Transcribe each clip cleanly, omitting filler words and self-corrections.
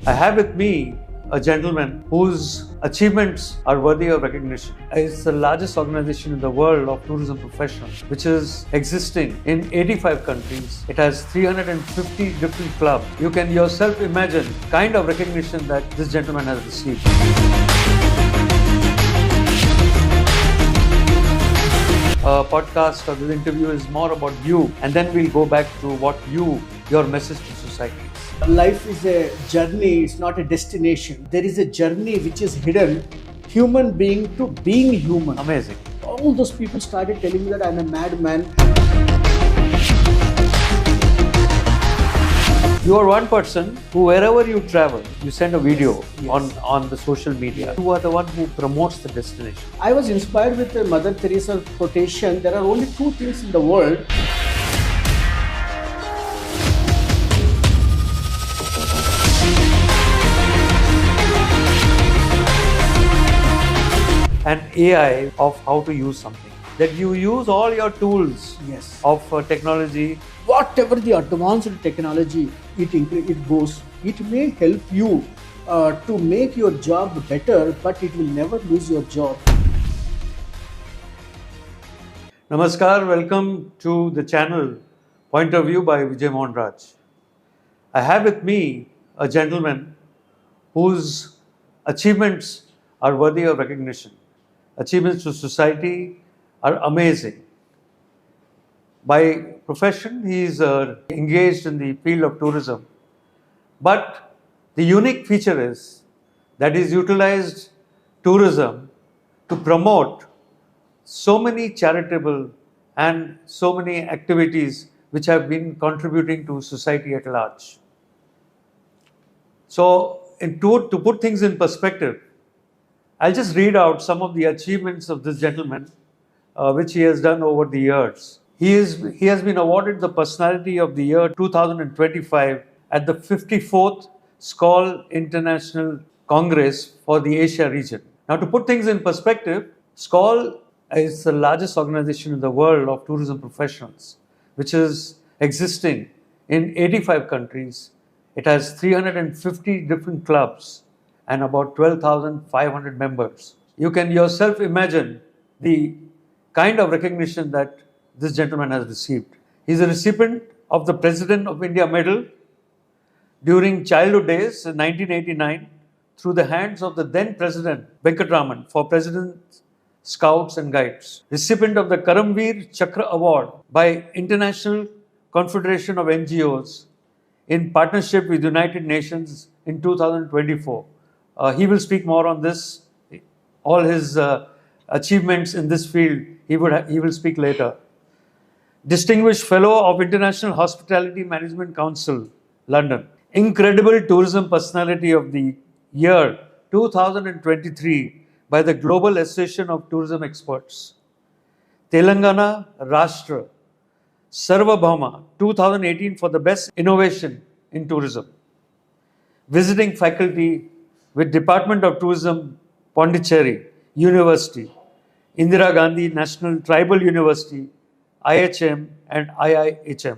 I have with me a gentleman whose achievements are worthy of recognition. It's the largest organization in the world of tourism professionals, which is existing in 85 countries. It has 350 different clubs. You can yourself imagine the kind of recognition that this gentleman has received. A podcast or this interview is more about you, and then we'll go back to your message to society. Life is a journey, it's not a destination. There is a journey which is hidden, human being to being human. Amazing. All those people started telling me that I'm a madman. You are one person who, wherever you travel, you send a video Yes. on the social media. You are the one who promotes the destination. I was inspired with Mother Teresa's quotation, there are only two things in the world. An AI of how to use something. That you use all your tools Yes. of technology. Whatever the advanced technology it goes, it may help you to make your job better, but it will never lose your job. Namaskar, welcome to the channel Point of View by Vijay Mohan. I have with me a gentleman whose achievements are worthy of recognition. Achievements to society are amazing. By profession, he is engaged in the field of tourism. But the unique feature is that he's utilized tourism to promote so many charitable and so many activities which have been contributing to society at large. So, to put things in perspective, I'll just read out some of the achievements of this gentleman, which he has done over the years. He has been awarded the Personality of the Year 2025 at the 54th SCOL International Congress for the Asia region. Now, to put things in perspective, SCOL is the largest organization in the world of tourism professionals, which is existing in 85 countries. It has 350 different clubs and about 12,500 members. You can yourself imagine the kind of recognition that this gentleman has received. He is a recipient of the President of India Medal during childhood days in 1989 through the hands of the then President Venkatraman for President's Scouts and Guides. Recipient of the Karamveer Chakra Award by International Confederation of NGOs in partnership with United Nations in 2024. He will speak more on this. All his achievements in this field, he will speak later. Distinguished Fellow of International Hospitality Management Council, London. Incredible Tourism Personality of the Year 2023 by the Global Association of Tourism Experts. Telangana Rashtra Sarvabhauma 2018 for the Best Innovation in Tourism. Visiting faculty with Department of Tourism, Pondicherry University, Indira Gandhi National Tribal University, IHM and IIHM.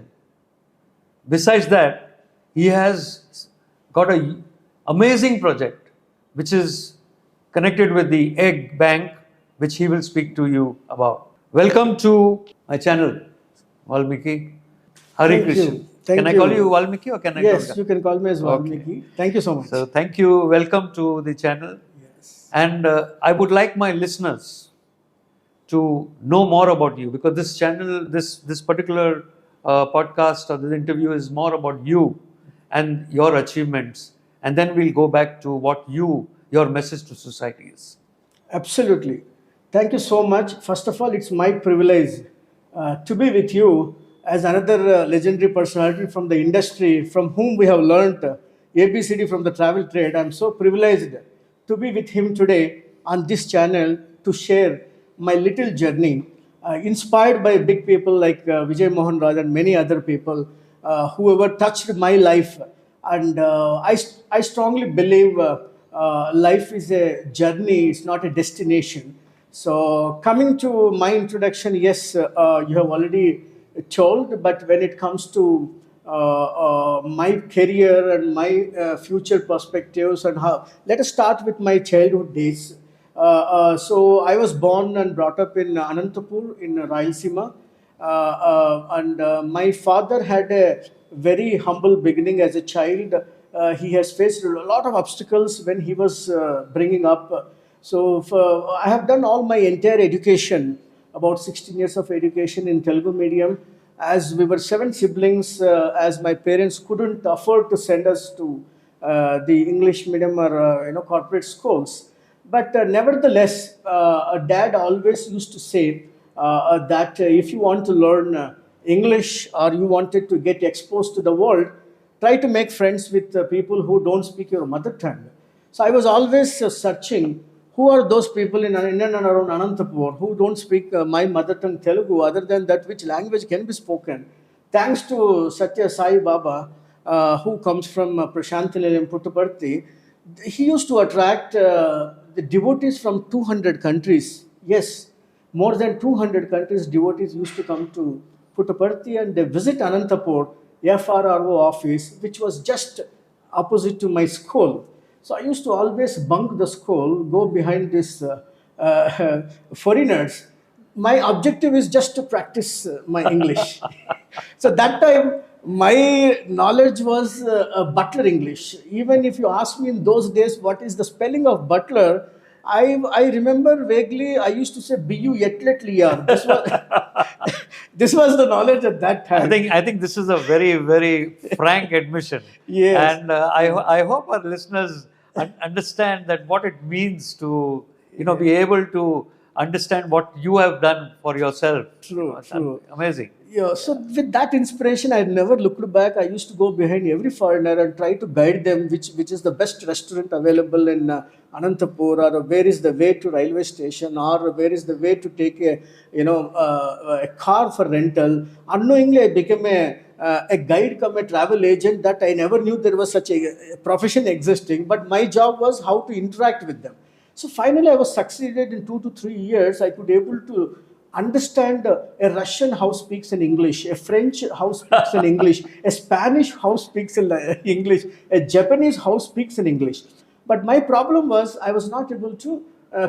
Besides that, he has got an amazing project which is connected with the egg bank, which he will speak to you about. Welcome to my channel, Valmiki. Hari Kishan. Can I call you Valmiki or can I Yes, call you can call me as Valmiki. Okay. Thank you so much. So thank you. Welcome to the channel. Yes. And I would like my listeners to know more about you, because this channel, this particular podcast or this interview is more about you and your achievements. And then we'll go back to your message to society is. Absolutely. Thank you so much. First of all, it's my privilege to be with you as another legendary personality from the industry, from whom we have learnt ABCD from the travel trade. I'm so privileged to be with him today on this channel to share my little journey, inspired by big people like Vijay Mohan and many other people who have touched my life. And I strongly believe life is a journey, it's not a destination. So coming to my introduction, yes, you have already told, but when it comes to my career and my future perspectives and how. Let us start with my childhood days. So I was born and brought up in Anantapur in Rayalaseema, and my father had a very humble beginning as a child. He has faced a lot of obstacles when he was bringing up. I have done all my entire education, about 16 years of education in Telugu medium. As we were seven siblings, as my parents couldn't afford to send us to the English medium or corporate schools. But nevertheless, dad always used to say that if you want to learn English or you wanted to get exposed to the world, try to make friends with people who don't speak your mother tongue. So I was always searching who are those people in and around Anantapur who don't speak my mother tongue Telugu, other than that which language can be spoken. Thanks to Satya Sai Baba, who comes from Prashanthanilayam Puttaparthi, he used to attract the devotees from 200 countries. Yes, more than 200 countries devotees used to come to Puttaparthi and they visit Anantapur FRRO office, which was just opposite to my school. So I used to always bunk the school, go behind these foreigners. My objective is just to practice my English. So that time, my knowledge was butler English. Even if you ask me in those days what is the spelling of butler, I remember vaguely I used to say "bu yetlet liyar." This was this was the knowledge at that time. I think this is a very, very frank admission. Yes. And I hope our listeners understand that what it means to be able to understand what you have done for yourself. True, It's true. amazing. Yeah, so with that inspiration, I never looked back. I used to go behind every foreigner and try to guide them which is the best restaurant available in Anantapur, or where is the way to railway station, or where is the way to take a car for rental. Unknowingly, I became a guide come a travel agent that I never knew there was such a profession existing. But my job was how to interact with them. So finally, I was succeeded in 2 to 3 years. I could able to understand a Russian how speaks in English, a French how speaks in English, a Spanish how speaks in English, a Japanese how speaks in English. But my problem was I was not able to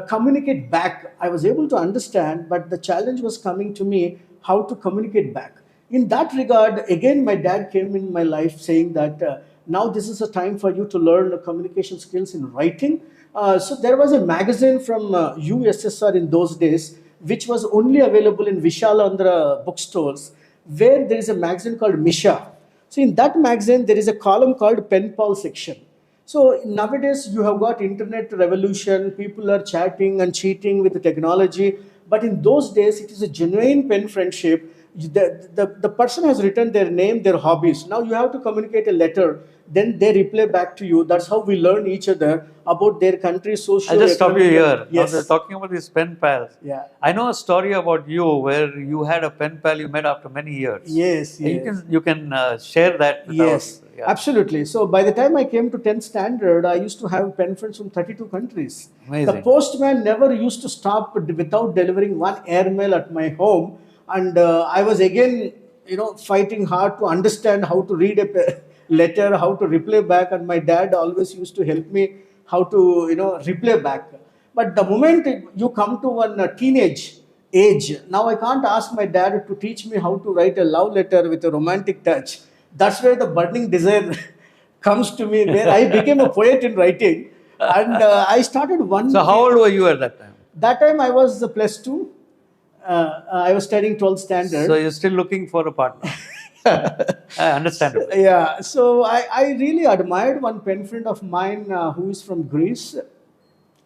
communicate back. I was able to understand, but the challenge was coming to me how to communicate back. In that regard, again, my dad came in my life saying that now this is a time for you to learn communication skills in writing. So there was a magazine from USSR in those days, which was only available in Vishalandra bookstores, where there is a magazine called Misha. So in that magazine, there is a column called Pen Pal section. So nowadays, you have got internet revolution, people are chatting and cheating with the technology. But in those days, it is a genuine pen friendship. The person has written their name, their hobbies. Now you have to communicate a letter, then they reply back to you. That's how we learn each other about their country, social. I'll just stop you here. Yes. Now they're talking about these pen pals. Yeah. I know a story about you where you had a pen pal you met after many years. Yes, You can share that with yes, our, yeah. absolutely. So by the time I came to 10th standard, I used to have pen friends from 32 countries. Amazing. The postman never used to stop without delivering one airmail at my home. And I was again, fighting hard to understand how to read a letter, how to reply back. And my dad always used to help me how to, reply back. But the moment you come to one teenage age, now I can't ask my dad to teach me how to write a love letter with a romantic touch. That's where the burning desire comes to me, where I became a poet in writing. And I started one. So how old were you at that time? That time I was plus two. I was studying 12th standard. So you're still looking for a partner. Understandable. Yeah, so I really admired one pen friend of mine who is from Greece.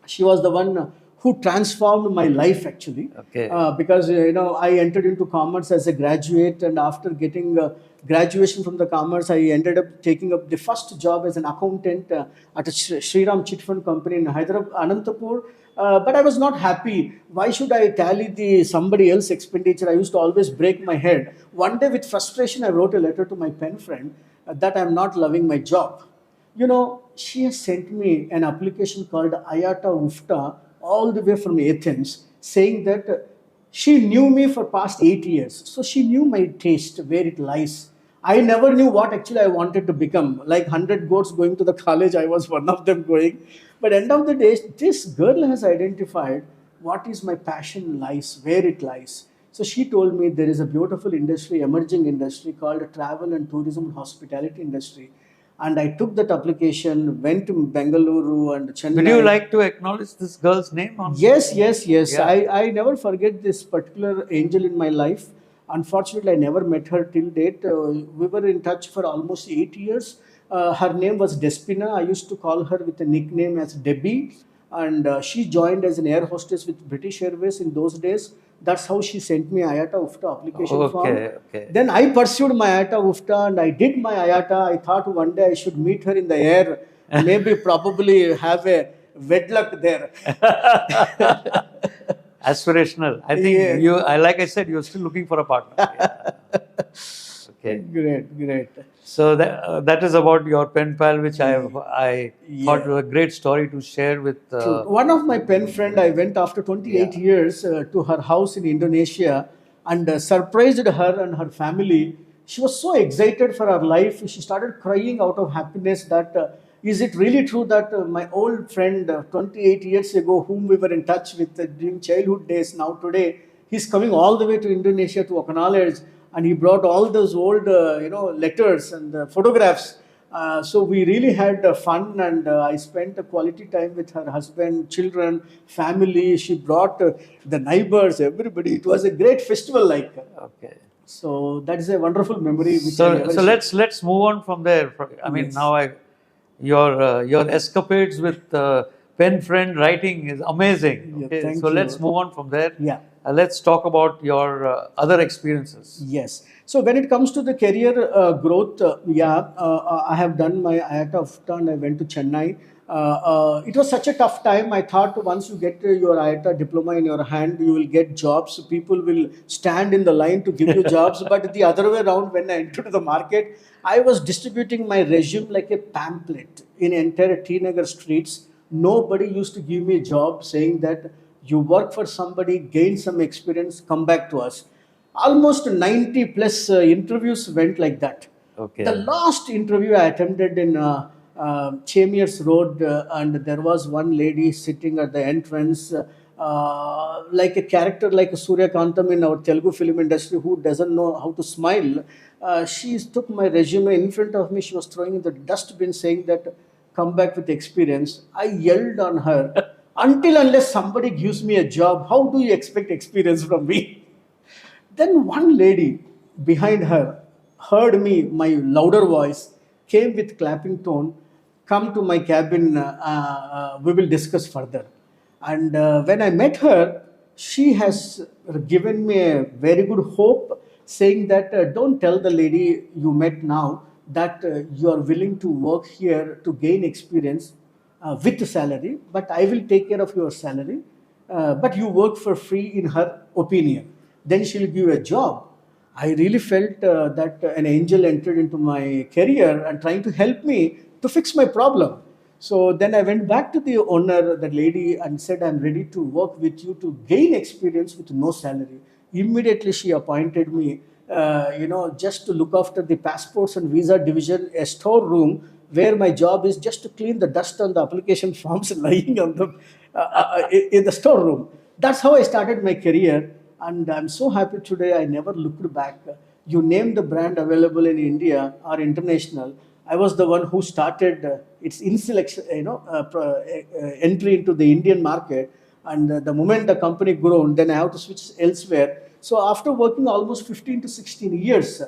She was the one who transformed my life actually. Okay. Because I entered into commerce as a graduate, and after getting graduation from the commerce, I ended up taking up the first job as an accountant at a Shriram Chit Fund company in Hyderabad, Anantapur. But I was not happy. Why should I tally the somebody else expenditure? I used to always break my head. One day, with frustration, I wrote a letter to my pen friend that I'm not loving my job. She has sent me an application called Ayata Ufta all the way from Athens, saying that she knew me for past 8 years. So she knew my taste, where it lies. I never knew what actually I wanted to become. Like 100 goats going to the college, I was one of them going. But end of the day, this girl has identified what is my passion lies, where it lies. So she told me there is a beautiful industry, emerging industry called travel and tourism and hospitality industry. And I took that application, went to Bengaluru and Chennai. Would you like to acknowledge this girl's name? Yes, yes, yes. Yeah. I never forget this particular angel in my life. Unfortunately, I never met her till date. We were in touch for almost 8 years. Her name was Despina. I used to call her with a nickname as Debbie. And she joined as an air hostess with British Airways in those days. That's how she sent me IATA UFTA application form. Okay. Then I pursued my IATA UFTA and I did my IATA. I thought one day I should meet her in the air, maybe probably have a wedlock there. Aspirational. I think like I said, you're still looking for a partner. Yeah. Okay. Great. So that is about your pen pal, which I thought was a great story to share with. One of my pen friend, I went after 28 years to her house in Indonesia and surprised her and her family. She was so excited for her life. She started crying out of happiness that is it really true that my old friend 28 years ago, whom we were in touch with during childhood days, now today, he's coming all the way to Indonesia to acknowledge, and he brought all those old, letters and photographs. So we really had fun, and I spent a quality time with her husband, children, family. She brought the neighbors, everybody. It was a great festival, like. Okay. So that is a wonderful memory. Which so let's move on from there. I mean, now your escapades with pen friend writing is amazing. Okay? Thank so you. let's move on from there. Yeah. Let's talk about your other experiences. Yes. So when it comes to the career growth, I have done my IATA UFTA and I went to Chennai. It was such a tough time. I thought once you get your IATA diploma in your hand, you will get jobs. People will stand in the line to give you jobs. But the other way around, when I entered the market, I was distributing my resume like a pamphlet in entire T Nagar streets. Nobody used to give me a job, saying that you work for somebody, gain some experience, come back to us. Almost 90 plus interviews went like that. Okay. The last interview I attended in Chemiers Road, and there was one lady sitting at the entrance, like a character like Surya Kantam in our Telugu film industry, who doesn't know how to smile. She took my resume in front of me. She was throwing in the dustbin, saying that, come back with experience. I yelled on her, until unless somebody gives me a job, how do you expect experience from me? Then one lady behind her heard me, my louder voice, came with clapping tone, come to my cabin, we will discuss further. And when I met her, she has given me a very good hope, saying that don't tell the lady you met now that you are willing to work here to gain experience with salary, but I will take care of your salary, but you work for free in her opinion. Then she'll give you a job. I really felt that an angel entered into my career and trying to help me to fix my problem. So then I went back to the owner, the lady, and said, I'm ready to work with you to gain experience with no salary. Immediately she appointed me, just to look after the passports and visa division, a storeroom where my job is just to clean the dust on the application forms lying on the in the storeroom. That's how I started my career, and I'm so happy today. I never looked back. You name the brand available in India or international, I was the one who started its entry into the Indian market. And the moment the company grown, then I have to switch elsewhere. So after working almost 15 to 16 years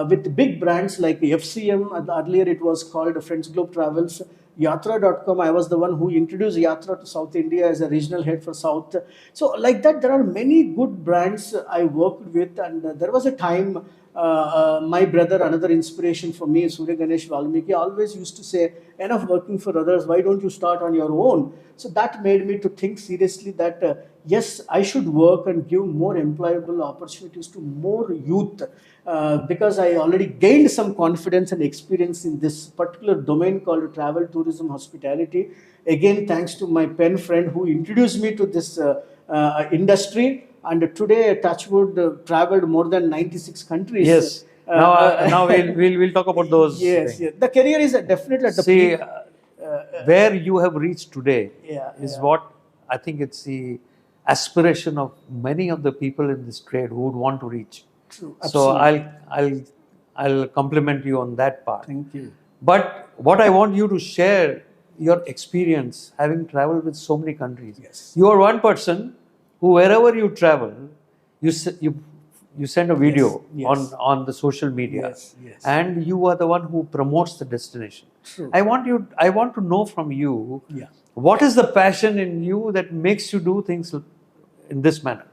with big brands like FCM, earlier it was called Friends Globe Travels, Yatra.com, I was the one who introduced Yatra to South India as a regional head for South. So like that, there are many good brands I worked with, and there was a time my brother, another inspiration for me, Surya Ganesh Valmiki, always used to say, enough working for others, why don't you start on your own? So that made me to think seriously that yes, I should work and give more employable opportunities to more youth, because I already gained some confidence and experience in this particular domain called travel, tourism, hospitality. Again, thanks to my pen friend who introduced me to this industry. And today, Touchwood traveled more than 96 countries. Yes. Now we'll talk about those Yes, things. yes. The career is definitely at the See, peak. where you have reached today Yeah, is yeah. what I think it's the aspiration of many of the people in this trade who would want to reach. True. So Absolutely. I'll compliment you on that part. Thank you. But what I want you to share your experience having traveled with so many countries. Yes. You are one person who wherever you travel, you send a video yes. on the social media, Yes, yes. and you are the one who promotes the destination. True. I want to know from you, Yeah. what is the passion in you that makes you do things in this manner?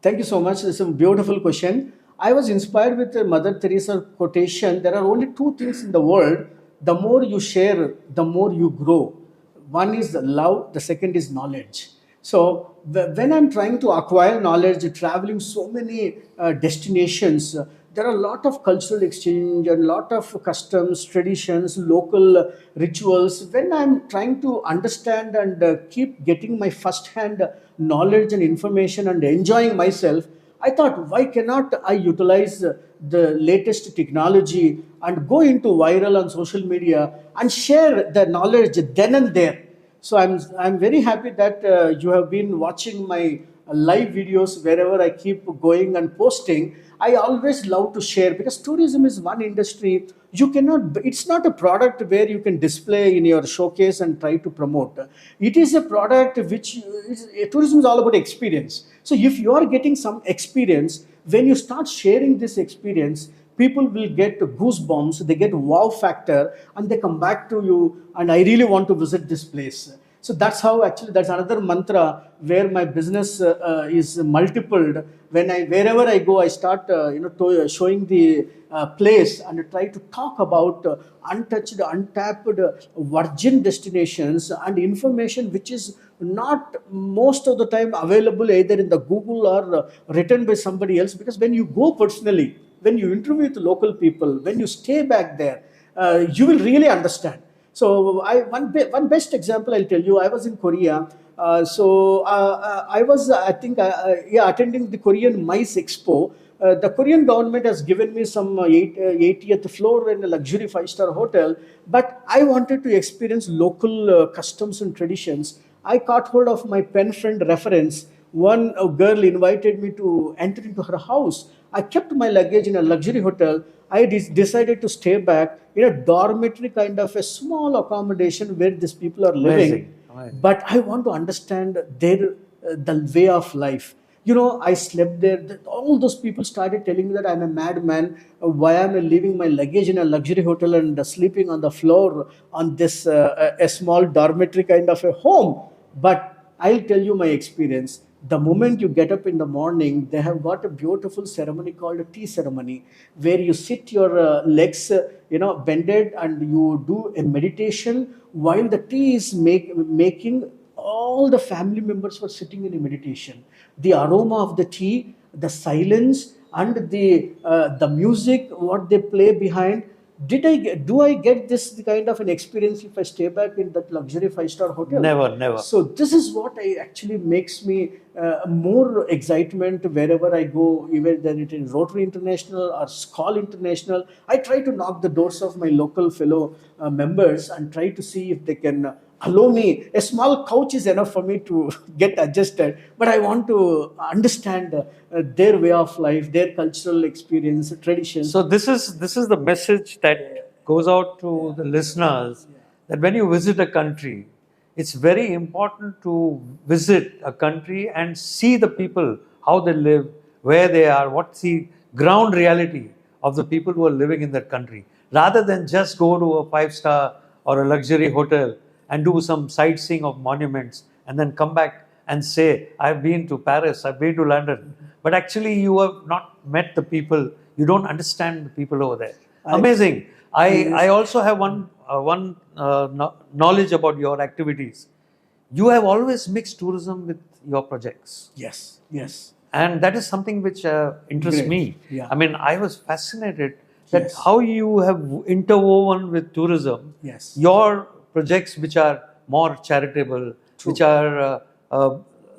Thank you so much. It's a beautiful question. I was inspired with Mother Teresa quotation. There are only two things in the world. The more you share, the more you grow. One is love, the second is knowledge. So when I'm trying to acquire knowledge, traveling so many destinations, there are a lot of cultural exchange and a lot of customs, traditions, local rituals. When I'm trying to understand and keep getting my first-hand knowledge and information and enjoying myself, I thought, why cannot I utilize the latest technology and go into viral on social media and share the knowledge then and there? So I'm very happy that you have been watching my live videos wherever I keep going and posting. I always love to share because tourism is one industry you cannot. It's not a product where you can display in your showcase and try to promote. It is a product which tourism is all about experience. So if you are getting some experience, when you start sharing this experience, people will get goosebumps, they get wow factor, and they come back to you. And I really want to visit this place. So that's how actually that's another mantra where my business is multipled. When I wherever I go, I start showing the place and try to talk about untouched, untapped, virgin destinations and information which is not most of the time available either in the Google or written by somebody else. Because when you go personally, when you interview with local people, when you stay back there, you will really understand. So one best example I'll tell you. I was in Korea. I was I think attending the Korean Mice Expo. The Korean government has given me some 80th floor in a luxury five-star hotel, but I wanted to experience local customs and traditions. I caught hold of my pen friend reference. One girl invited me to enter into her house. I kept my luggage in a luxury hotel. I decided to stay back in a dormitory kind of a small accommodation where these people are living. Amazing. But I want to understand their the way of life. I slept there. All those people started telling me that I'm a madman. Why am I leaving my luggage in a luxury hotel and sleeping on the floor on this a small dormitory kind of a home? But I'll tell you my experience. The moment you get up in the morning, they have got a beautiful ceremony called a tea ceremony, where you sit your legs, bended, and you do a meditation while the tea is making. All the family members were sitting in a meditation. The aroma of the tea, the silence, and the music, what they play behind. Do I get this kind of an experience if I stay back in that luxury five-star hotel? Never. So this is what I actually makes me more excitement wherever I go, even whether it is Rotary International or Skull International. I try to knock the doors of my local fellow members and try to see if they can allow me. A small couch is enough for me to get adjusted, but I want to understand their way of life, their cultural experience, traditions. So this is the message that goes out to the listeners, that when you visit a country, it's very important to visit a country and see the people, how they live, where they are, what's the ground reality of the people who are living in that country, rather than just go to a five-star or a luxury hotel and do some sightseeing of monuments and then come back and say, I've been to Paris, I've been to London. But actually, you have not met the people. You don't understand the people over there. Amazing. I also have one knowledge about your activities. You have always mixed tourism with your projects. Yes. And that is something which interests Great. me. Yeah. I mean, I was fascinated that Yes. how you have interwoven with tourism Yes. your projects which are more charitable, which are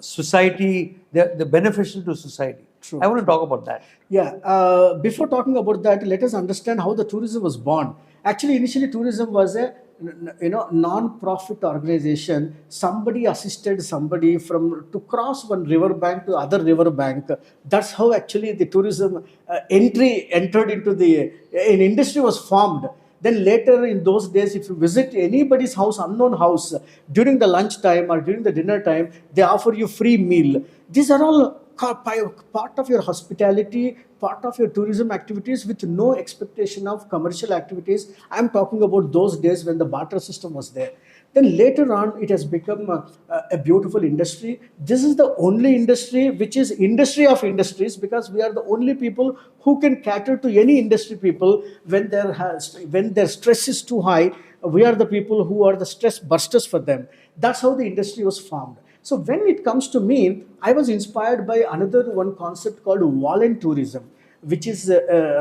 society, they're beneficial to society. True. I want to talk about that. Yeah. Before talking about that, let us understand how the tourism was born. Actually, initially, tourism was a non-profit organization. Somebody assisted somebody from to cross one river bank to other river bank. That's how actually the tourism entered into the an industry was formed. Then later in those days, if you visit anybody's house, unknown house, during the lunch time or during the dinner time, they offer you free meal. These are all part of your hospitality, part of your tourism activities with no expectation of commercial activities. I'm talking about those days when the barter system was there. Then later on, it has become a beautiful industry. This is the only industry which is industry of industries, because we are the only people who can cater to any industry people when their stress is too high. We are the people who are the stress busters for them. That's how the industry was formed. So when it comes to me, I was inspired by another one concept called voluntourism, which is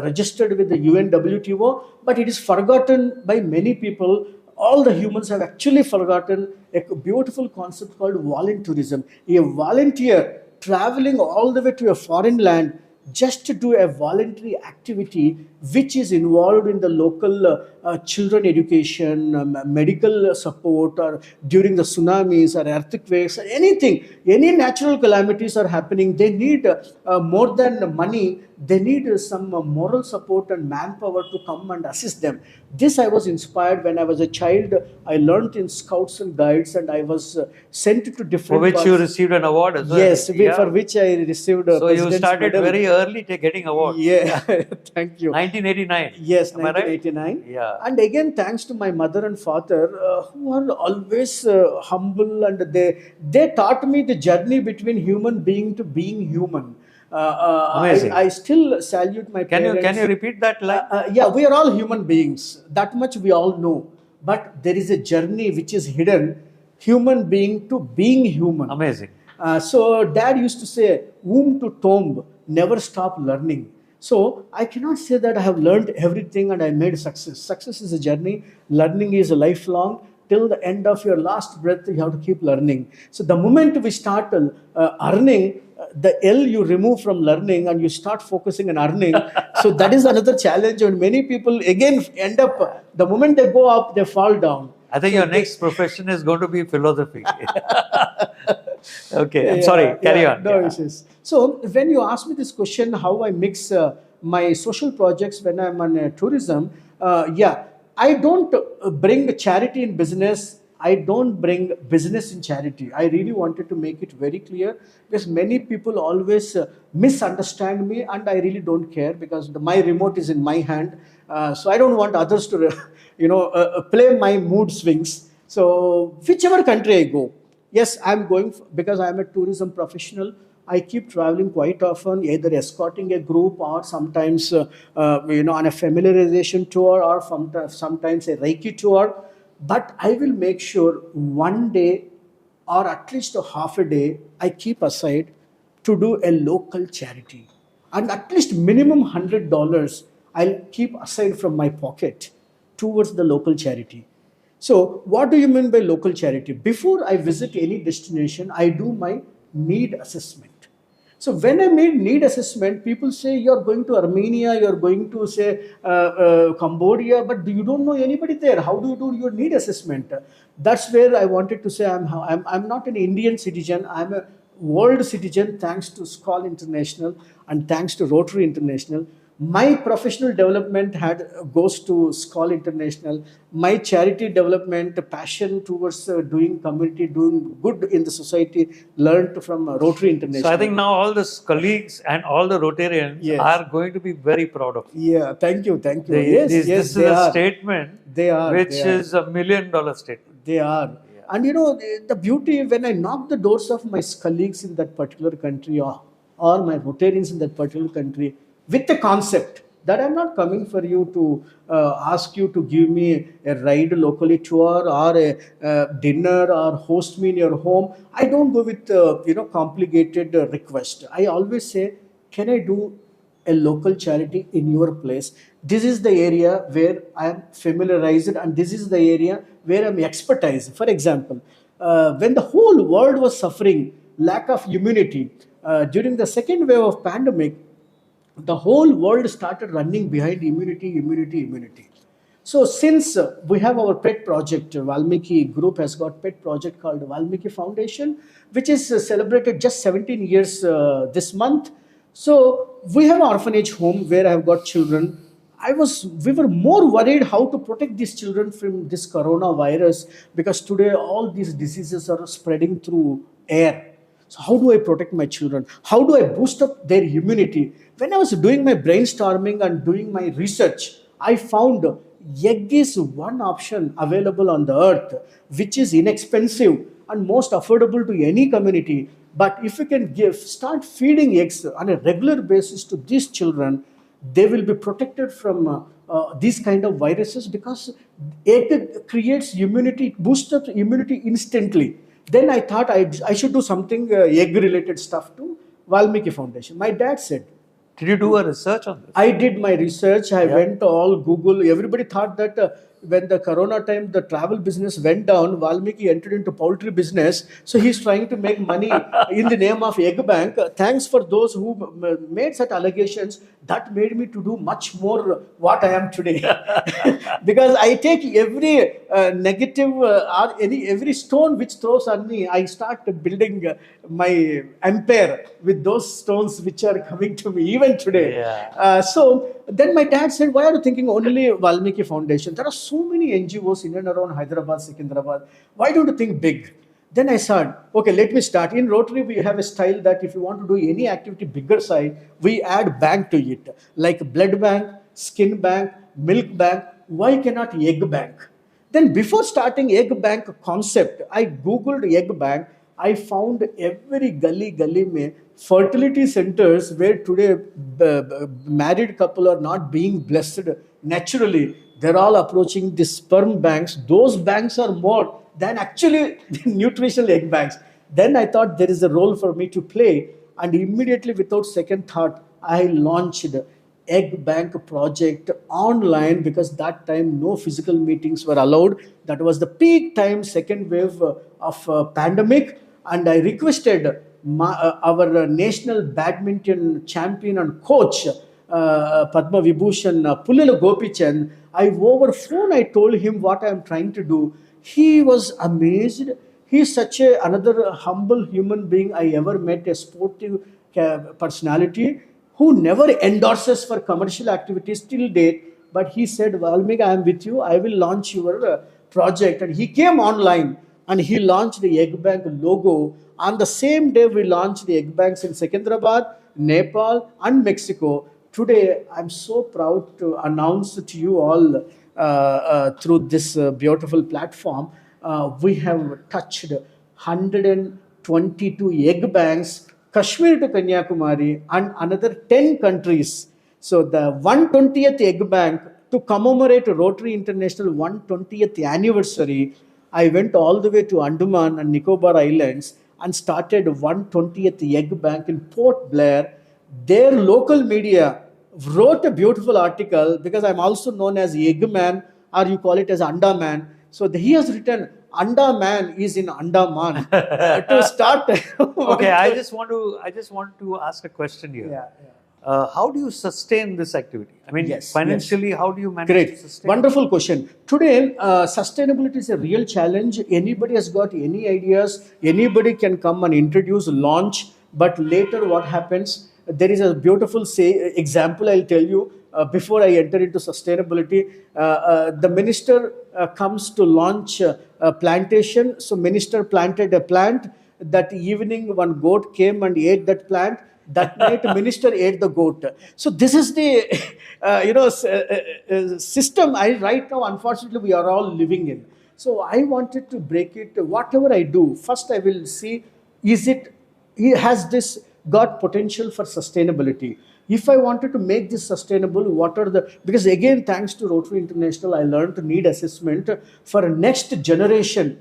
registered with the UNWTO, but it is forgotten by many people. All the humans have actually forgotten a beautiful concept called voluntourism. A volunteer traveling all the way to a foreign land just to do a voluntary activity which is involved in the local children education, medical support, or during the tsunamis or earthquakes or anything, any natural calamities are happening. They need more than money, they need some moral support and manpower to come and assist them. This I was inspired when I was a child. I learned in scouts and guides, and I was sent to different For which parts. you received an award as well. Yes, Yeah. for which I received a So you President's started Medal. very early getting awards. Yeah, thank you. 1989. Yes, Am I right? 1989. Yeah. And again, thanks to my mother and father, who are always humble, and they taught me the journey between human being to being human. Amazing. I still salute my parents. Can you repeat that line? Yeah, we are all human beings. That much we all know. But there is a journey which is hidden, human being to being human. Amazing. So dad used to say, womb to tomb, never stop learning. So I cannot say that I have learned everything and I made success. Success is a journey. Learning is a lifelong. Till the end of your last breath, you have to keep learning. So the moment we start earning, the L you remove from learning and you start focusing on earning. So that is another challenge. And many people again end up, the moment they go up, they fall down. I think So your next profession is going to be philosophy. Okay, I'm sorry. Carry on. No Yeah. issues. So when you ask me this question, how I mix my social projects when I'm on tourism, I don't bring charity in business. I don't bring business in charity. I really wanted to make it very clear, because many people always misunderstand me, and I really don't care, because my remote is in my hand. So I don't want others to, play my mood swings. So whichever country I go, yes, I'm going because I'm a tourism professional. I keep traveling quite often, either escorting a group or sometimes, on a familiarization tour, or sometimes a Reiki tour. But I will make sure one day, or at least a half a day, I keep aside to do a local charity. And at least minimum $100 I'll keep aside from my pocket towards the local charity. So, what do you mean by local charity? Before I visit any destination, I do my need assessment. So, when I made need assessment, people say you're going to Armenia, you're going to say Cambodia, but you don't know anybody there. How do you do your need assessment? That's where I wanted to say I'm not an Indian citizen. I'm a world citizen, thanks to Skoll International and thanks to Rotary International. My professional development goes to Skoll International. My charity development passion towards doing community, doing good in the society, learned from Rotary International. So I think now all the colleagues and all the Rotarians Yes. are going to be very proud of you. Yeah, thank you. This is a statement They are. which They are. is $1 million statement. They are. And the beauty, when I knock the doors of my colleagues in that particular country, or my Rotarians in that particular country, with the concept that I'm not coming for you to ask you to give me a ride locally tour, or a dinner, or host me in your home. I don't go with complicated request. I always say, can I do a local charity in your place? This is the area where I am familiarized, and this is the area where I'm expertise. For example, when the whole world was suffering lack of immunity, during the second wave of pandemic, the whole world started running behind immunity, immunity, immunity. So since we have our pet project, Valmiki group has got pet project called Valmiki Foundation, which is celebrated just 17 years this month. So we have an orphanage home where I have got children. We were more worried how to protect these children from this coronavirus, because today all these diseases are spreading through air. So how do I protect my children? How do I boost up their immunity? When I was doing my brainstorming and doing my research, I found egg is one option available on the earth, which is inexpensive and most affordable to any community. But if you can start feeding eggs on a regular basis to these children, they will be protected from these kind of viruses, because egg creates immunity, boosts up immunity instantly. Then I thought I should do something egg related stuff to Valmiki Foundation. My dad said, Did you do a research on this? I did my research. I went to all Google. Everybody thought that when the corona time, the travel business went down, Valmiki entered into poultry business. So he's trying to make money in the name of egg bank. Thanks for those who made such allegations. That made me to do much more what I am today. Because I take every negative or every stone which throws on me, I start building my empire with those stones which are coming to me even today. Yeah. So then my dad said, why are you thinking only Valmiki Foundation? There are so many NGOs in and around Hyderabad, Secunderabad. Why don't you think big? Then I said, okay, let me start. In Rotary, we have a style that if you want to do any activity bigger side, we add bank to it. Like blood bank, skin bank, milk bank. Why cannot egg bank? Then before starting egg bank concept, I Googled egg bank. I found every gully mein fertility centers where today married couple are not being blessed naturally. They're all approaching the sperm banks. Those banks are more than actually nutritional egg banks. Then I thought there is a role for me to play, and immediately without second thought, I launched egg bank project online, because that time no physical meetings were allowed. That was the peak time, second wave of pandemic, and I requested our national badminton champion and coach, Padma Vibhushan Pullela Gopichand. Over phone I told him what I am trying to do. He was amazed. He is such another humble human being I ever met, a sportive personality who never endorses for commercial activities till date. But he said, Valmiki, I am with you. I will launch your project. And he came online and he launched the egg bank logo. On the same day, we launched the egg banks in Secunderabad, Nepal, and Mexico. Today, I'm so proud to announce to you all through this beautiful platform, we have touched 122 egg banks, Kashmir to Kanyakumari, and another 10 countries. So the 120th egg bank, to commemorate Rotary International 120th anniversary, I went all the way to Andaman and Nicobar Islands and started 120th egg bank in Port Blair. Their local media wrote a beautiful article, because I'm also known as Eggman, or you call it as Andaman. So he has written, Andaman is in Andaman to start. Okay, I just want to ask a question here. Yeah. How do you sustain this activity? I mean, Yes, financially, how do you manage Great. to sustain? Wonderful question. Today, sustainability is a real challenge. Anybody has got any ideas, anybody can come and introduce, launch, but later what happens? There is a beautiful example I'll tell you before I enter into sustainability. The minister comes to launch a plantation. So minister planted a plant. That evening, one goat came and ate that plant. That night, minister ate the goat. So this is the system right now, unfortunately, we are all living in. So I wanted to break it. Whatever I do, first I will see, has this got potential for sustainability? If I wanted to make this sustainable, because again, thanks to Rotary International, I learned to need assessment for next generation.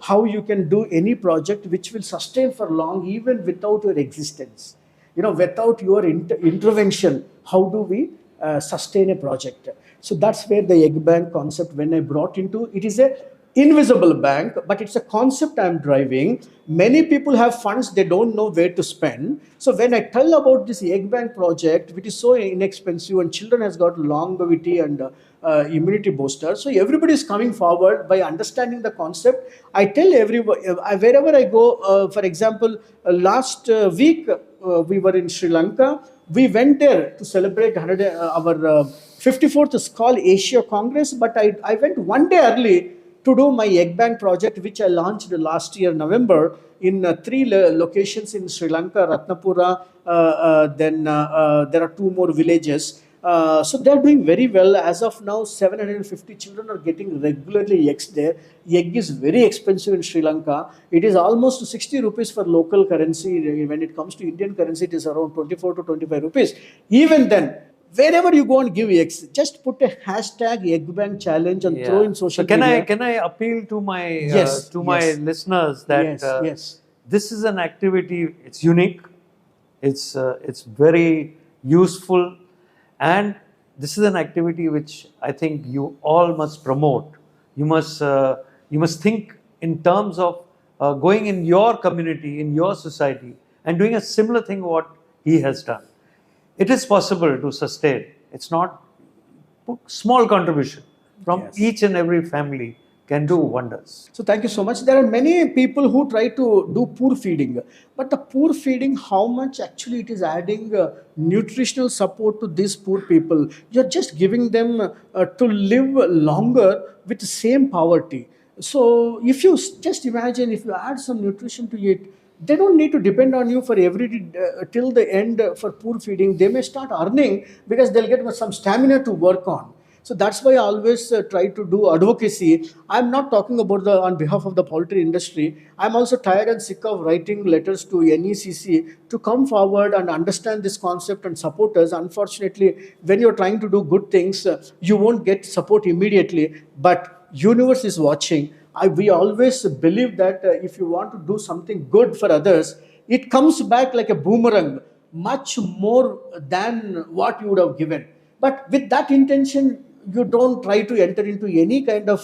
How you can do any project which will sustain for long, even without your existence. Without your intervention, how do we sustain a project? So that's where the egg bank concept, when I brought into, it is a invisible bank, but it's a concept I'm driving. Many people have funds, they don't know where to spend. So when I tell about this egg bank project, which is so inexpensive and children has got longevity and immunity booster, so everybody is coming forward by understanding the concept. I tell everyone, wherever I go, for example, last week we were in Sri Lanka. We went there to celebrate 100, our 54th Skull Asia Congress, but I went one day early to do my egg bank project, which I launched last year, November, in three locations in Sri Lanka, Ratnapura, then there are two more villages. So they're doing very well. As of now, 750 children are getting regularly eggs there. Egg is very expensive in Sri Lanka. It is almost 60 rupees for local currency. When it comes to Indian currency, it is around 24 to 25 rupees. Even then, wherever you go and give eggs, just put a hashtag egg bank challenge and throw in social so media. Can I appeal to my Yes, my listeners that yes. this is an activity. It's unique. It's very useful, and this is an activity which I think you all must promote. You must think in terms of going in your community, in your society, and doing a similar thing what he has done. It is possible to sustain. It's not small contribution from Yes. each and every family can do wonders. So thank you so much. There are many people who try to do poor feeding, but the poor feeding, how much actually it is adding nutritional support to these poor people? You're just giving them to live longer with the same poverty. So if you just imagine, if you add some nutrition to it, they don't need to depend on you for every till the end for poor feeding. They may start earning because they'll get some stamina to work on. So that's why I always try to do advocacy. I'm not talking about the on behalf of the poultry industry. I'm also tired and sick of writing letters to NECC to come forward and understand this concept and support us. Unfortunately, when you're trying to do good things, you won't get support immediately. But universe is watching. We always believe that if you want to do something good for others, it comes back like a boomerang, much more than what you would have given. But with that intention, you don't try to enter into any kind of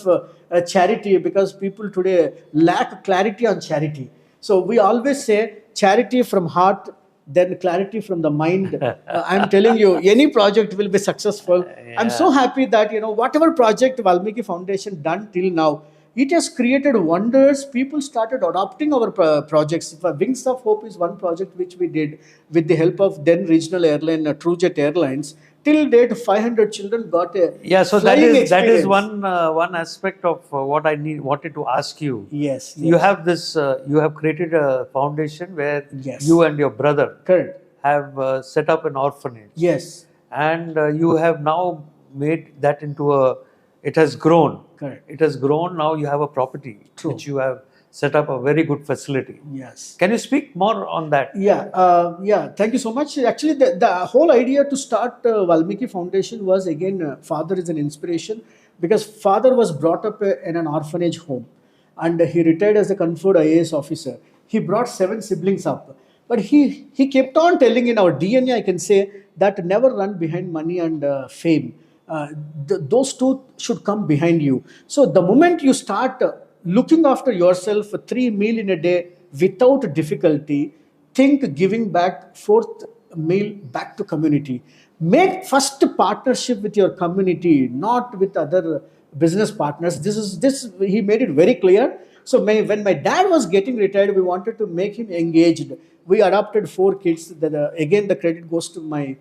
charity, because people today lack clarity on charity. So we always say charity from heart, then clarity from the mind. I'm telling you, any project will be successful. I'm so happy that, whatever project Valmiki Foundation done till now, it has created wonders. People started adopting our projects. Wings of Hope is one project which we did with the help of then regional airline, TrueJet Airlines. Till date, 500 children got a So flying that is experience. one aspect of what I wanted to ask you. Yes, You yes. have this. You have created a foundation where Yes. you and your brother Correct. have set up an orphanage. Yes, And you have now made that into a. It has grown. correct. It has grown. Now you have a property True. which you have set up a very good facility. Yes. Can you speak more on that? Yeah. Thank you so much. Actually, the whole idea to start Valmiki Foundation was, again, father is an inspiration, because father was brought up in an orphanage home, and he retired as a conferred IAS officer. He brought 7 siblings up, but he kept on telling, in our DNA, I can say, that never run behind money and fame. Those two should come behind you. So the moment you start looking after yourself, 3 meal in a day without difficulty, think giving back 4th meal back to community. Make first partnership with your community, not with other business partners. This he made it very clear. So when my dad was getting retired, we wanted to make him engaged. We adopted 4 kids. Again, the credit goes to my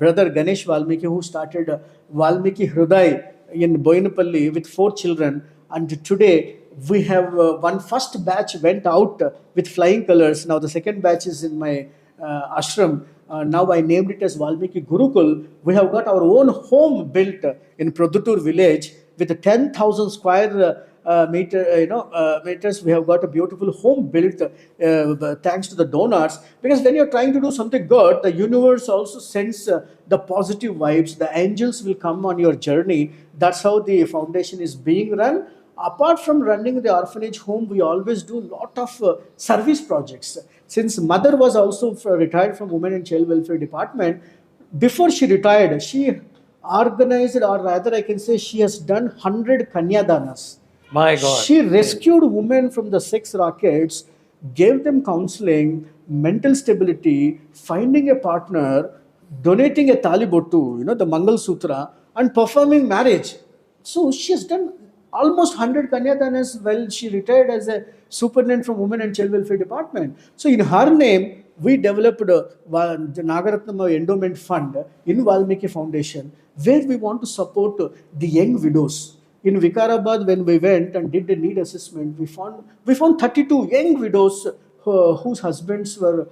brother Ganesh Valmiki, who started Valmiki Hruday in Boinapalli with 4 children. And today we have one first batch went out with flying colors. Now the second batch is in my ashram. Now I named it as Valmiki Gurukul. We have got our own home built in Produttur village with 10,000 square meters. We have got a beautiful home built thanks to the donors. Because when you're trying to do something good, the universe also sends the positive vibes. The angels will come on your journey. That's how the foundation is being run. Apart from running the orphanage home, we always do a lot of service projects. Since mother was also retired from Women and Child Welfare Department, before she retired, she organized, or rather I can say she has done 100 Kanyadanas. My God. She rescued women from the sex rackets, gave them counseling, mental stability, finding a partner, donating a talibotu, the Mangal Sutra, and performing marriage. So she has done almost 100 Kanyadanas while she retired as a superintendent from Women and Child Welfare Department. So in her name, we developed the Nagaratnam Endowment Fund in Valmiki Foundation, where we want to support the young widows. In Vikarabad, when we went and did the need assessment, we found 32 young widows whose husbands were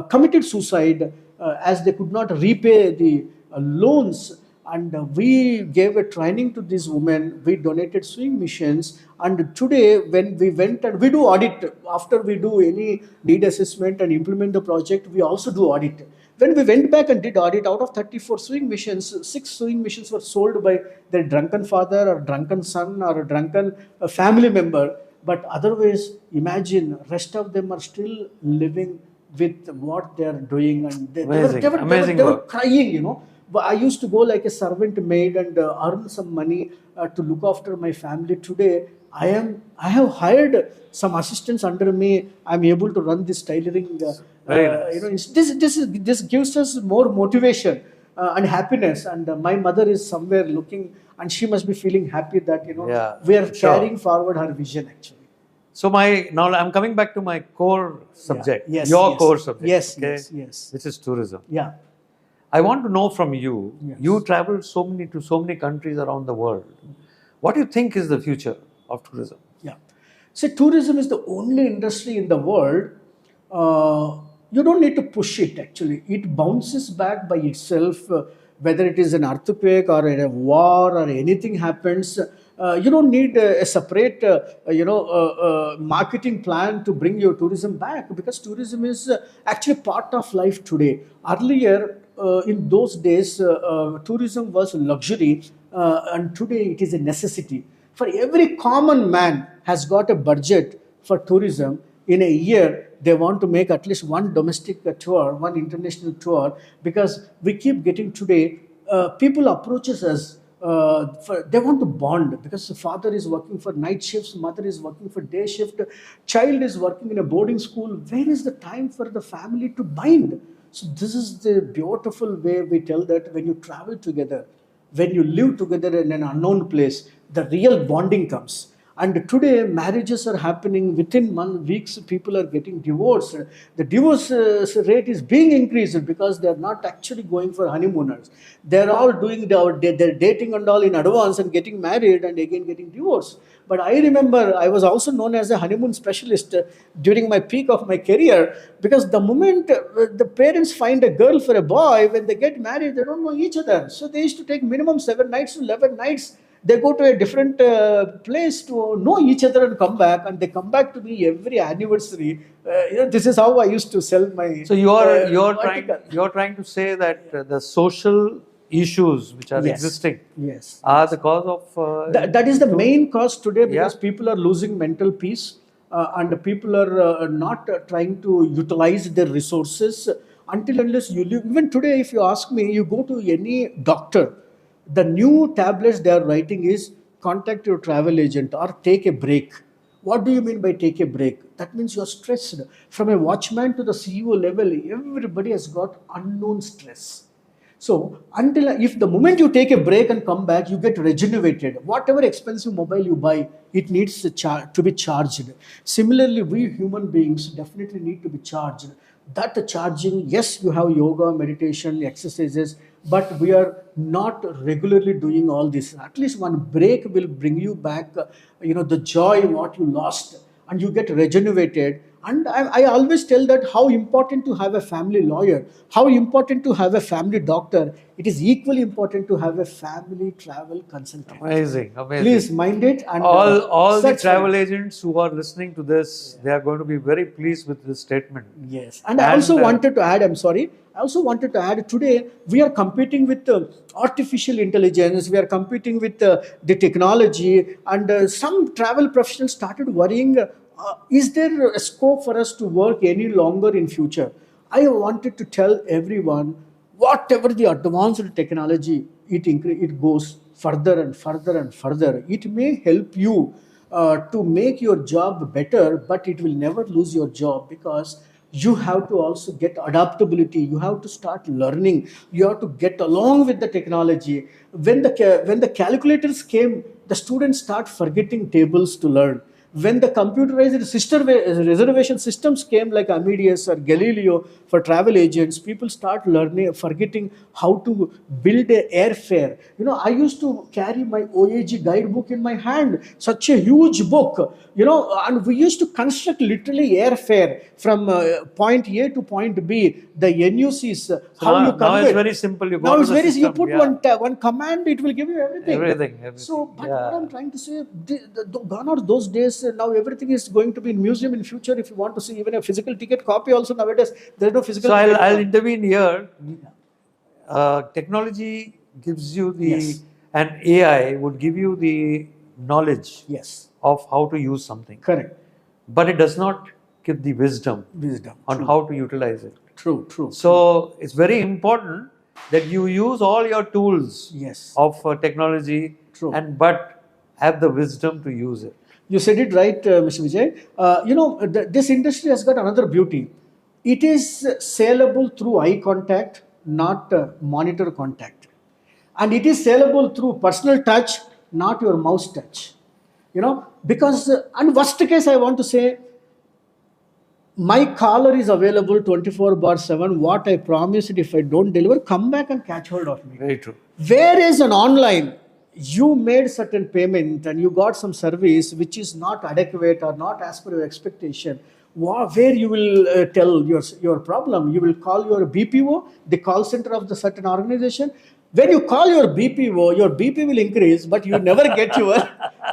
committed suicide as they could not repay the loans. And we gave a training to these women. We donated sewing machines. And today, when we went and we do audit, after we do any need assessment and implement the project, we also do audit. When we went back and did audit, out of 34 sewing machines, 6 sewing machines were sold by their drunken father or drunken son or a drunken family member. But otherwise, imagine, rest of them are still living with what they are doing, and Amazing they were work. crying. But I used to go like a servant maid and earn some money to look after my family. Today, I have hired some assistants under me. I'm able to run this tailoring. Very nice. This gives us more motivation and happiness. And my mother is somewhere looking, and she must be feeling happy that Yeah, we are sure. carrying forward her vision actually. So now I'm coming back to my core subject, Yes, your yes. core subject, Yes, okay, yes. which is tourism. Yeah. I want to know from you. Yes. You traveled to so many countries around the world. What do you think is the future of tourism? Yeah. See, tourism is the only industry in the world. You don't need to push it actually. It bounces back by itself, whether it is an earthquake or a war or anything happens. You don't need a separate, marketing plan to bring your tourism back, because tourism is actually part of life today. Earlier, in those days, tourism was luxury, and today it is a necessity. For every common man has got a budget for tourism. In a year, they want to make at least one domestic tour, one international tour, because we keep getting today, people approaches us, they want to bond, because the father is working for night shifts, mother is working for day shift, child is working in a boarding school. Where is the time for the family to bind? So this is the beautiful way we tell that when you travel together, when you live together in an unknown place, the real bonding comes. And today, marriages are happening within weeks. People are getting divorced. The divorce rate is being increased because they are not actually going for honeymooners. They are all doing their dating and all in advance and getting married and again getting divorced. But I remember I was also known as a honeymoon specialist during my peak of my career, because the moment the parents find a girl for a boy, when they get married, they don't know each other. So they used to take minimum 7 nights to 11 nights. They go to a different place to know each other and come back, and they come back to me every anniversary. This is how I used to sell my. So you're article. trying to say that the social issues which are Yes. existing Yes. are the cause of That is the main cause today, because Yeah. people are losing mental peace, and people are not trying to utilize their resources until unless you live. Even today, if you ask me, you go to any doctor, the new tablets they are writing is contact your travel agent or take a break. What do you mean by take a break? That means you're stressed. From a watchman to the CEO level, everybody has got unknown stress. So until if the moment you take a break and come back, you get regenerated. Whatever expensive mobile you buy, it needs to be charged. Similarly, we human beings definitely need to be charged. That charging, yes, you have yoga, meditation, exercises, but we are not regularly doing all this. At least one break will bring you back, the joy what you lost, and you get regenerated. And I always tell that how important to have a family lawyer, how important to have a family doctor. It is equally important to have a family travel consultant. amazing. Please mind it. And all the search for travel it. agents who are listening to this, they are going to be very pleased with this statement. Yes, and I also wanted to add, I'm sorry, I also wanted to add, today we are competing with artificial intelligence, we are competing with the technology, and some travel professionals started worrying, is there a scope for us to work any longer in future? I wanted to tell everyone, whatever the advanced technology, it goes further and further and further. It may help you to make your job better, but it will never lose your job because you have to also get adaptability. You have to start learning. You have to get along with the technology. When the calculators came, the students start forgetting tables to learn. When the computerized reservation systems came like Amadeus or Galileo for travel agents, people start learning, forgetting how to build a airfare. I used to carry my OAG guidebook in my hand, such a huge book, and we used to construct literally airfare from point A to point B, the NUCs, how now, you now it's convert. very simple. You Now go it's to the very, you system. put Yeah. one command, it will give you everything. Everything. So, but Yeah. what I'm trying to say, gone are those days. Now everything is going to be in museum in future. If you want to see even a physical ticket copy, also nowadays there's no physical. So ticket I'll copy. intervene here. Technology gives you the, Yes. and AI would give you the knowledge Yes, of how to use something, correct. but it does not give the wisdom Wisdom. on True. how to utilize it. True. True. So it's very important that you use all your tools Yes. of technology, True. but have the wisdom to use it. You said it right, Mr. Vijay. This industry has got another beauty. It is saleable through eye contact, not monitor contact. And it is saleable through personal touch, not your mouse touch. Because, and worst case, I want to say, my caller is available 24/7. What I promised, if I don't deliver, come back and catch hold of me. Very true. Whereas an online, you made certain payment and you got some service which is not adequate or not as per your expectation. Where you will tell your problem, you will call your BPO, the call center of the certain organization. When you call your BPO, your BP will increase, but you never get your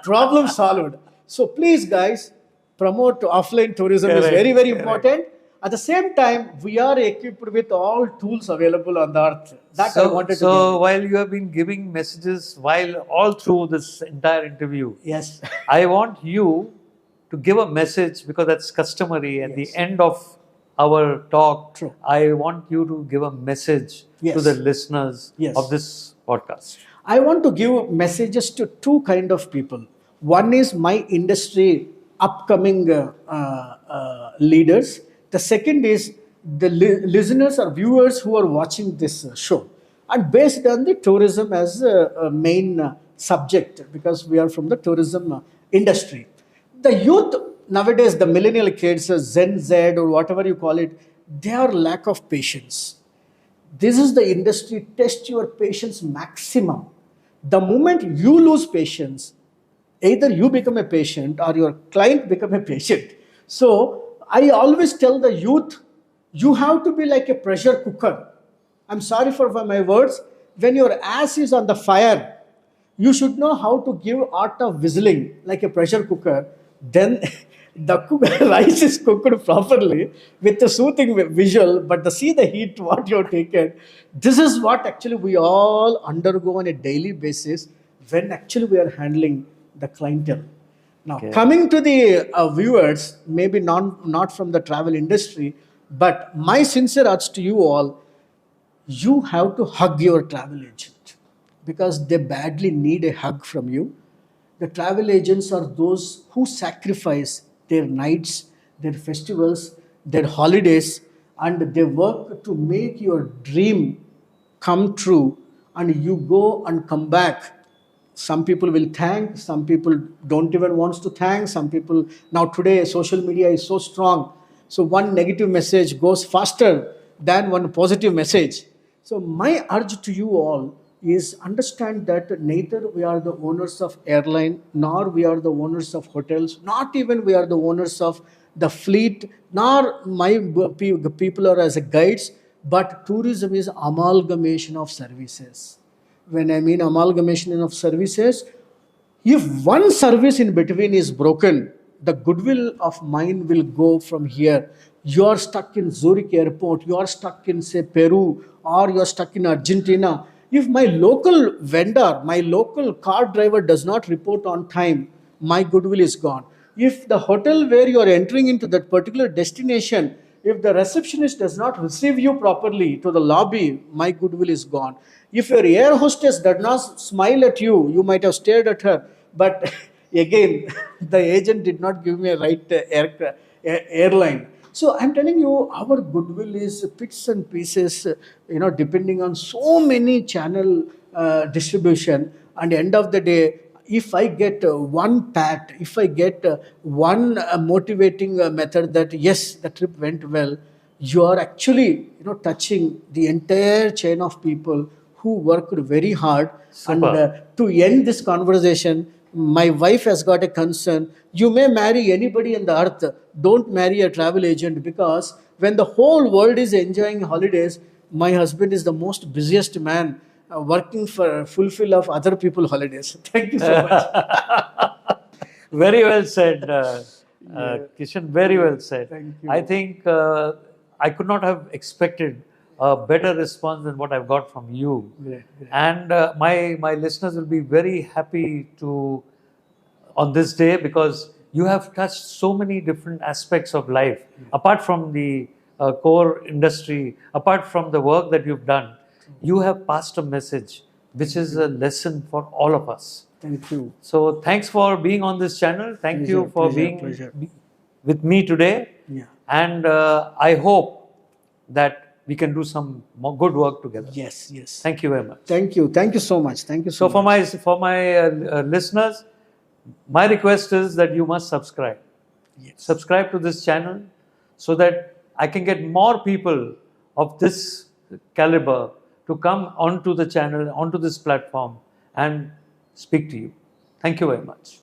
problem solved. So please, guys, promote offline tourism is Correct, very, very correct. important. At the same time, we are equipped with all tools available on the earth. That I wanted to So give. while you have been giving messages while all through this entire interview, Yes. I want you to give a message because that's customary at Yes. the end of our talk. True. I want you to give a message to Yes. the listeners Yes. of this podcast. I want to give messages to two kind of people. One is my industry upcoming leaders. The second is the listeners or viewers who are watching this show. And based on the tourism as a main subject, because we are from the tourism industry. The youth nowadays, the millennial kids, Gen Z or whatever you call it, they are lack of patience. This is the industry, test your patience maximum. The moment you lose patience, either you become a patient or your client become a patient. So I always tell the youth, you have to be like a pressure cooker. I'm sorry for my words. When your ass is on the fire, you should know how to give art of whistling like a pressure cooker. Then the rice is cooked properly with a soothing visual, but see the heat what you've taken. This is what actually we all undergo on a daily basis when actually we are handling the clientele. Now, Okay. coming to the viewers, maybe not from the travel industry, but my sincere urge to you all, you have to hug your travel agent because they badly need a hug from you. The travel agents are those who sacrifice their nights, their festivals, their holidays, and they work to make your dream come true. And you go and come back. Some people will thank, some people don't even want to thank. Some people, now today social media is so strong, so one negative message goes faster than one positive message. So my urge to you all is understand that neither we are the owners of airline, nor we are the owners of hotels, not even we are the owners of the fleet, nor my people are as a guides, but tourism is amalgamation of services. When I mean amalgamation of services, if one service in between is broken, the goodwill of mine will go from here. You are stuck in Zurich airport, you are stuck in, say, Peru, or you are stuck in Argentina. If my local vendor, my local car driver does not report on time, my goodwill is gone. If the hotel where you are entering into that particular destination, if the receptionist does not receive you properly to the lobby, my goodwill is gone. If your air hostess does not smile at you, you might have stared at her, but again, the agent did not give me a right airline. So I'm telling you, our goodwill is bits and pieces, depending on so many channel distribution. And end of the day, if I get one pat, if I get one motivating method that yes, the trip went well, you are actually touching the entire chain of people who worked very hard. And Super. to end this conversation, my wife has got a concern. You may marry anybody on the earth, don't marry a travel agent, because when the whole world is enjoying holidays, my husband is the most busiest man working for fulfill of other people holidays. Thank you so much. Very well said, Kishan. Very well said. Thank you. I think I could not have expected a better response than what I've got from you. Great, great. And my listeners will be very happy to on this day, because you have touched so many different aspects of life, apart from the core industry, apart from the work that you've done. You have passed a message which is a lesson for all of us. Thank you. So thanks for being on this channel. Thank you Pleasure, for pleasure, being pleasure. with me today. Yeah. And I hope that we can do some more good work together. Yes, yes. Thank you very much. Thank you. Thank you so much. Thank you so So much. for my listeners, my request is that you must subscribe. Yes. Subscribe to this channel so that I can get more people of this caliber to come onto the channel, onto this platform and speak to you. Thank you very much.